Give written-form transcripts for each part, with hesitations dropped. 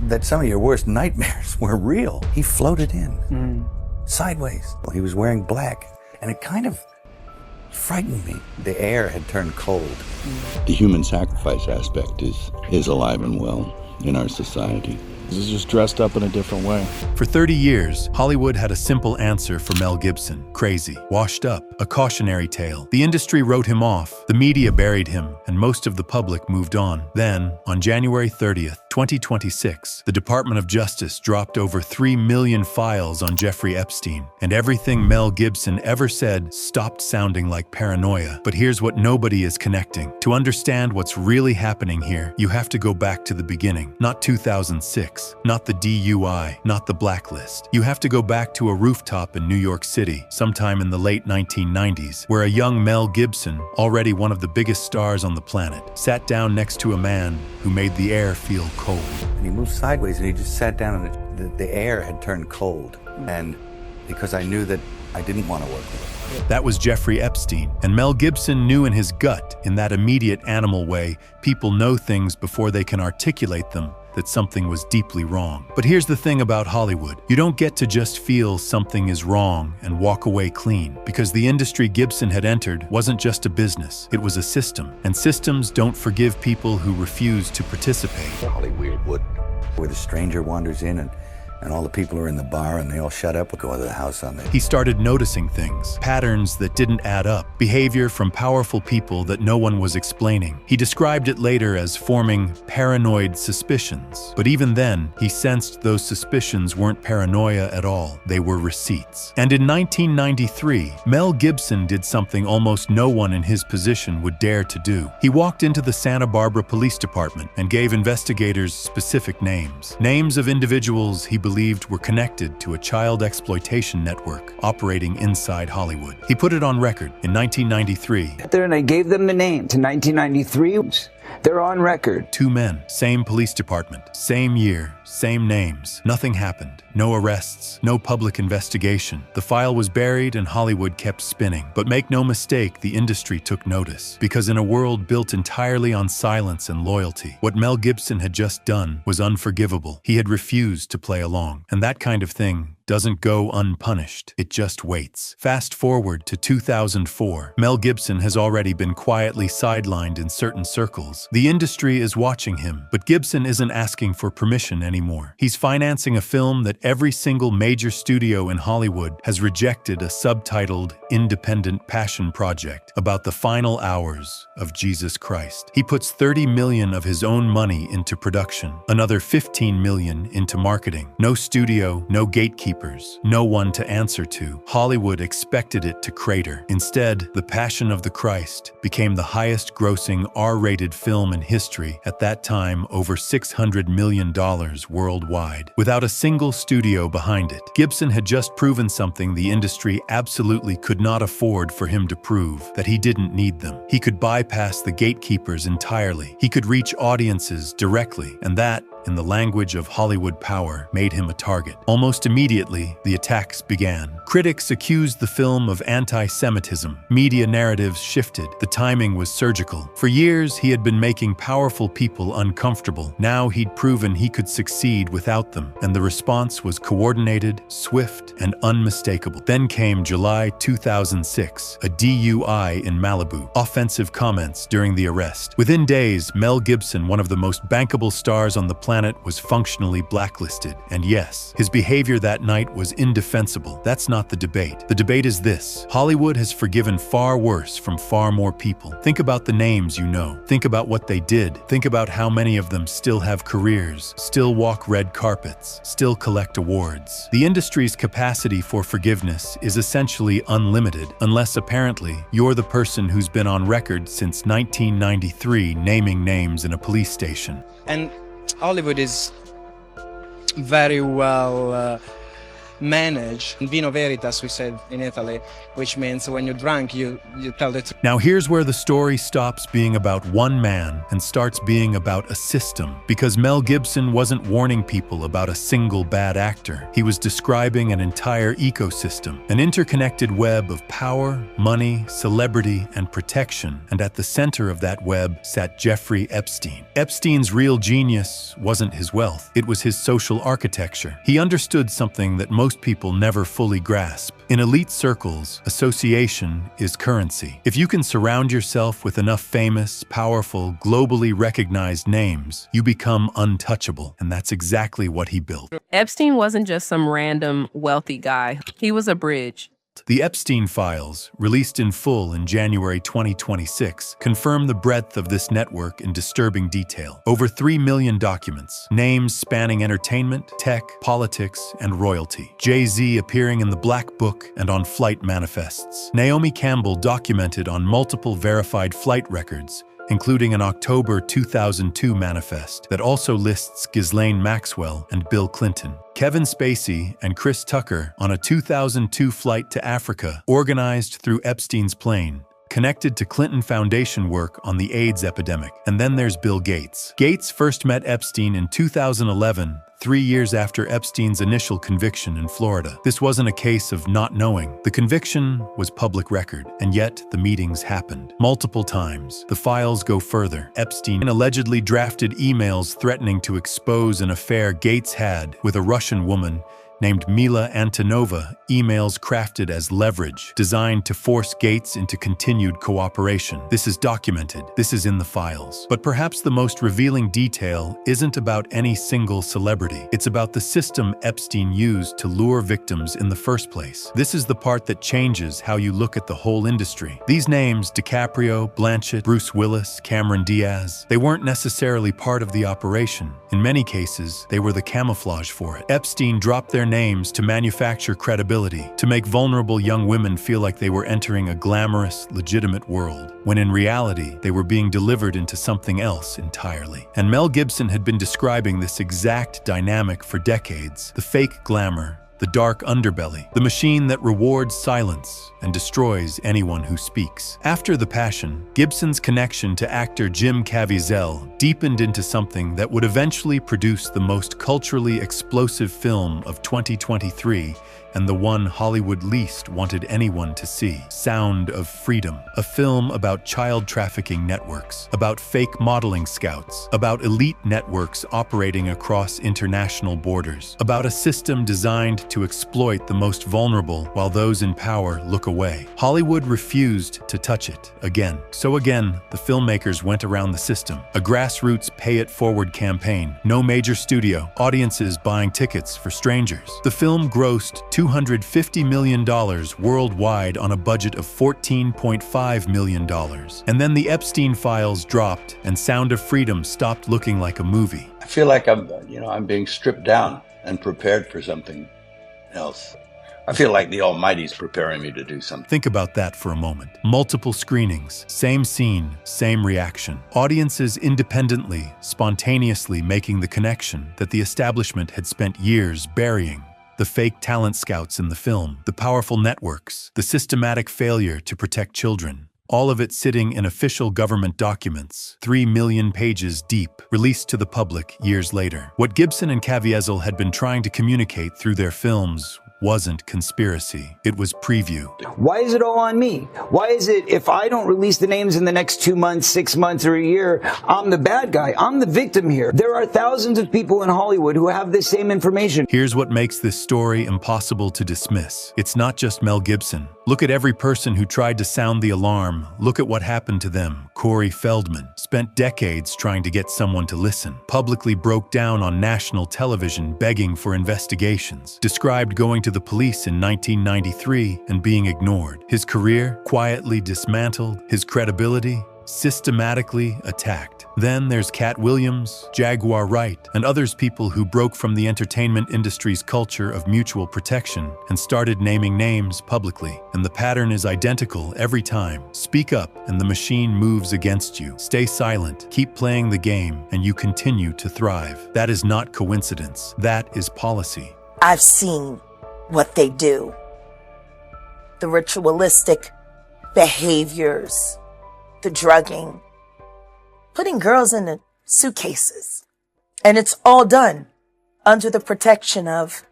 that some of your worst nightmares were real. He floated in, sideways. He was wearing black, and it kind of frightened me. The air had turned cold. The human sacrifice aspect is alive and well in our society. This is just dressed up in a different way. For 30 years, Hollywood had a simple answer for Mel Gibson: crazy, washed up, a cautionary tale. The industry wrote him off, the media buried him, and most of the public moved on. Then, on January 30th, 2026, the Department of Justice dropped over 3 million files on Jeffrey Epstein, and everything Mel Gibson ever said stopped sounding like paranoia. But here's what nobody is connecting. To understand what's really happening here, you have to go back to the beginning. Not 2006, not the DUI, not the blacklist. You have to go back to a rooftop in New York City, sometime in the late 1990s, where a young Mel Gibson, already one of the biggest stars on the planet, sat down next to a man who made the air feel cold. And he moved sideways, and he just sat down, and the air had turned cold. And because I knew that I didn't want to work with him. That was Jeffrey Epstein, and Mel Gibson knew in his gut, in that immediate animal way, people know things before they can articulate them, that something was deeply wrong. But here's the thing about Hollywood. You don't get to just feel something is wrong and walk away clean, because the industry Gibson had entered wasn't just a business, it was a system. And systems don't forgive people who refuse to participate. Hollywood would, where the stranger wanders in and all the people are in the bar and they all shut up and go into the house on it. He started noticing things, patterns that didn't add up, behavior from powerful people that no one was explaining. He described it later as forming paranoid suspicions. But even then, he sensed those suspicions weren't paranoia at all. They were receipts. And in 1993, Mel Gibson did something almost no one in his position would dare to do. He walked into the Santa Barbara Police Department and gave investigators specific names. Names of individuals he believed were connected to a child exploitation network operating inside Hollywood. He put it on record in 1993. There, and I gave them the names. In 1993, they're on record. 2 men, same police department, same year, same names. Nothing happened. No arrests, no public investigation. The file was buried and Hollywood kept spinning. But make no mistake, the industry took notice. Because in a world built entirely on silence and loyalty, what Mel Gibson had just done was unforgivable. He had refused to play along. And that kind of thing doesn't go unpunished. It just waits. Fast forward to 2004. Mel Gibson has already been quietly sidelined in certain circles. The industry is watching him, but Gibson isn't asking for permission anymore. He's financing a film that every single major studio in Hollywood has rejected, a subtitled independent passion project about the final hours of Jesus Christ. He puts $30 million of his own money into production, another $15 million into marketing. No studio, no gatekeepers, no one to answer to. Hollywood expected it to crater. Instead, The Passion of the Christ became the highest-grossing R-rated film in history, at that time over $600 million worldwide, without a single studio behind it. Gibson had just proven something the industry absolutely could not afford for him to prove: that he didn't need them. He could bypass the gatekeepers entirely. He could reach audiences directly, and that, in the language of Hollywood power, made him a target. Almost immediately, the attacks began. Critics accused the film of anti-Semitism. Media narratives shifted. The timing was surgical. For years, he had been making powerful people uncomfortable. Now he'd proven he could succeed without them, and the response was coordinated, swift, and unmistakable. Then came July 2006, a DUI in Malibu. Offensive comments during the arrest. Within days, Mel Gibson, one of the most bankable stars on the planet, was functionally blacklisted. And yes, his behavior that night was indefensible. That's not the debate. The debate is this: Hollywood has forgiven far worse from far more people. Think about the names you know. Think about what they did. Think about how many of them still have careers, still walk red carpets, still collect awards. The industry's capacity for forgiveness is essentially unlimited, unless apparently you're the person who's been on record since 1993 naming names in a police station. And Hollywood is very well manage. Vino veritas, we said in Italy, which means when you're drunk, you tell the truth. Now here's where the story stops being about one man and starts being about a system, because Mel Gibson wasn't warning people about a single bad actor. He was describing an entire ecosystem, an interconnected web of power, money, celebrity, and protection, and at the center of that web sat Jeffrey Epstein. Epstein's real genius wasn't his wealth, it was his social architecture. He understood something that most people never fully grasp. In elite circles, association is currency. If you can surround yourself with enough famous, powerful, globally recognized names, you become untouchable, and that's exactly what he built. Epstein wasn't just some random wealthy guy. He was a bridge. The Epstein files, released in full in January 2026, confirm the breadth of this network in disturbing detail. Over 3 million documents, names spanning entertainment, tech, politics, and royalty. Jay-Z appearing in the Black Book and on flight manifests. Naomi Campbell documented on multiple verified flight records, including an October 2002 manifest that also lists Ghislaine Maxwell and Bill Clinton. Kevin Spacey and Chris Tucker on a 2002 flight to Africa, organized through Epstein's plane, connected to Clinton Foundation work on the AIDS epidemic. And then there's Bill Gates. Gates first met Epstein in 2011, 3 years after Epstein's initial conviction in Florida. This wasn't a case of not knowing. The conviction was public record, and yet the meetings happened multiple times. The files go further. Epstein allegedly drafted emails threatening to expose an affair Gates had with a Russian woman named Mila Antonova, emails crafted as leverage, designed to force Gates into continued cooperation. This is documented. This is in the files. But perhaps the most revealing detail isn't about any single celebrity. It's about the system Epstein used to lure victims in the first place. This is the part that changes how you look at the whole industry. These names, DiCaprio, Blanchett, Bruce Willis, Cameron Diaz, they weren't necessarily part of the operation. In many cases, they were the camouflage for it. Epstein dropped their names to manufacture credibility, to make vulnerable young women feel like they were entering a glamorous, legitimate world, when in reality, they were being delivered into something else entirely. And Mel Gibson had been describing this exact dynamic for decades: the fake glamour, the dark underbelly, the machine that rewards silence and destroys anyone who speaks. After The Passion, Gibson's connection to actor Jim Caviezel deepened into something that would eventually produce the most culturally explosive film of 2023, and the one Hollywood least wanted anyone to see: Sound of Freedom, a film about child trafficking networks, about fake modeling scouts, about elite networks operating across international borders, about a system designed to exploit the most vulnerable while those in power look away. Hollywood refused to touch it again. So again, the filmmakers went around the system. A grassroots pay-it-forward campaign, no major studio, audiences buying tickets for strangers. The film grossed $250 million worldwide on a budget of $14.5 million. And then the Epstein files dropped and Sound of Freedom stopped looking like a movie. I feel like I'm being stripped down and prepared for something else. I feel like the Almighty's preparing me to do something. Think about that for a moment. Multiple screenings, same scene, same reaction. Audiences independently, spontaneously making the connection that the establishment had spent years burying. The fake talent scouts in the film, the powerful networks, the systematic failure to protect children. All of it sitting in official government documents, 3 million pages deep, released to the public years later. What Gibson and Caviezel had been trying to communicate through their films wasn't conspiracy, it was preview. Why is it all on me? Why is it if I don't release the names in the next 2 months, 6 months, or a year, I'm the bad guy, I'm the victim here? There are thousands of people in Hollywood who have this same information. Here's what makes this story impossible to dismiss. It's not just Mel Gibson. Look at every person who tried to sound the alarm. Look at what happened to them. Corey Feldman spent decades trying to get someone to listen, publicly broke down on national television begging for investigations, described going to the police in 1993 and being ignored. His career quietly dismantled, his credibility systematically attacked. Then there's Cat Williams, Jaguar Wright, and others, people who broke from the entertainment industry's culture of mutual protection and started naming names publicly. And the pattern is identical every time. Speak up and the machine moves against you. Stay silent, keep playing the game, and you continue to thrive. That is not coincidence. That is policy. I've seen what they do. The ritualistic behaviors, the drugging, putting girls in the suitcases. And it's all done under the protection of,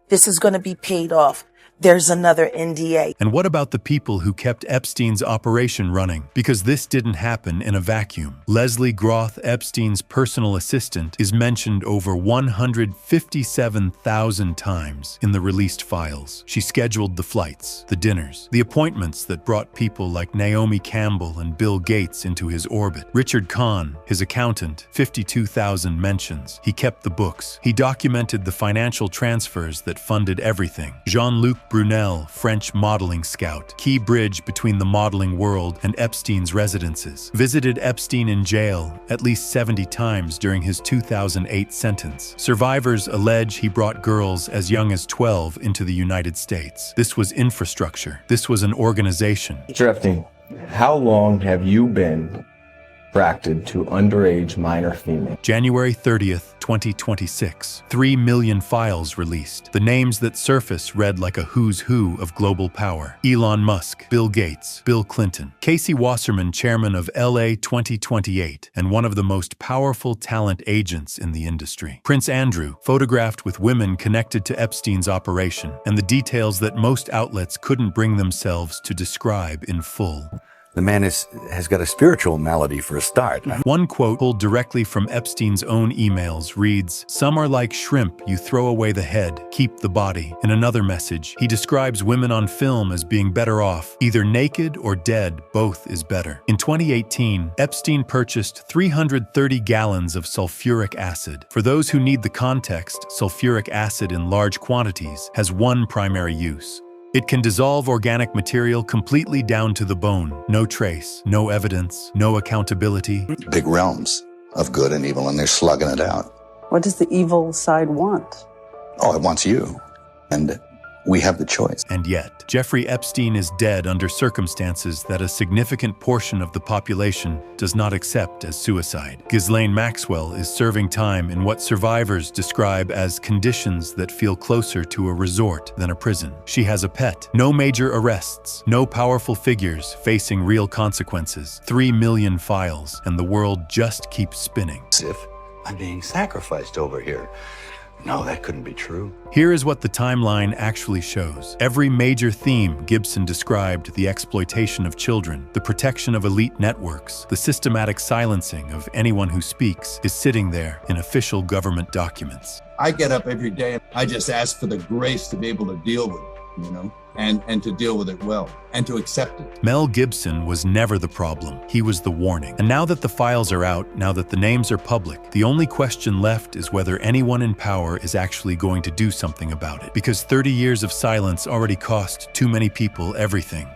this is going to be paid off. There's another NDA. And what about the people who kept Epstein's operation running? Because this didn't happen in a vacuum. Leslie Groth, Epstein's personal assistant, is mentioned over 157,000 times in the released files. She scheduled the flights, the dinners, the appointments that brought people like Naomi Campbell and Bill Gates into his orbit. Richard Kahn, his accountant, 52,000 mentions. He kept the books. He documented the financial transfers that funded everything. Jean-Luc Brunel, French modeling scout, key bridge between the modeling world and Epstein's residences, visited Epstein in jail at least 70 times during his 2008 sentence. Survivors allege he brought girls as young as 12 into the United States. This was infrastructure. This was an organization. Mr. Epstein, how long have you been attracted to underage minor females? January 30th, 2026. 3 million files released. The names that surface read like a who's who of global power. Elon Musk, Bill Gates, Bill Clinton, Casey Wasserman, chairman of LA 2028, and one of the most powerful talent agents in the industry. Prince Andrew, photographed with women connected to Epstein's operation, and the details that most outlets couldn't bring themselves to describe in full. The man has got a spiritual malady for a start. One quote pulled directly from Epstein's own emails reads, "Some are like shrimp, you throw away the head, keep the body." In another message, he describes women on film as being better off. Either naked or dead, both is better. In 2018, Epstein purchased 330 gallons of sulfuric acid. For those who need the context, sulfuric acid in large quantities has one primary use. It can dissolve organic material completely down to the bone. No trace, no evidence, no accountability. Big realms of good and evil, and they're slugging it out. What does the evil side want? Oh, it wants you. And we have the choice. And yet, Jeffrey Epstein is dead under circumstances that a significant portion of the population does not accept as suicide. Ghislaine Maxwell is serving time in what survivors describe as conditions that feel closer to a resort than a prison. She has a pet. No major arrests. No powerful figures facing real consequences. 3 million files, and the world just keeps spinning. As if I'm being sacrificed over here. No, that couldn't be true. Here is what the timeline actually shows. Every major theme Gibson described: the exploitation of children, the protection of elite networks, the systematic silencing of anyone who speaks, is sitting there in official government documents. I get up every day and I just ask for the grace to be able to deal with it, and to deal with it well, and to accept it. Mel Gibson was never the problem. He was the warning. And now that the files are out, now that the names are public, the only question left is whether anyone in power is actually going to do something about it. Because 30 years of silence already cost too many people everything.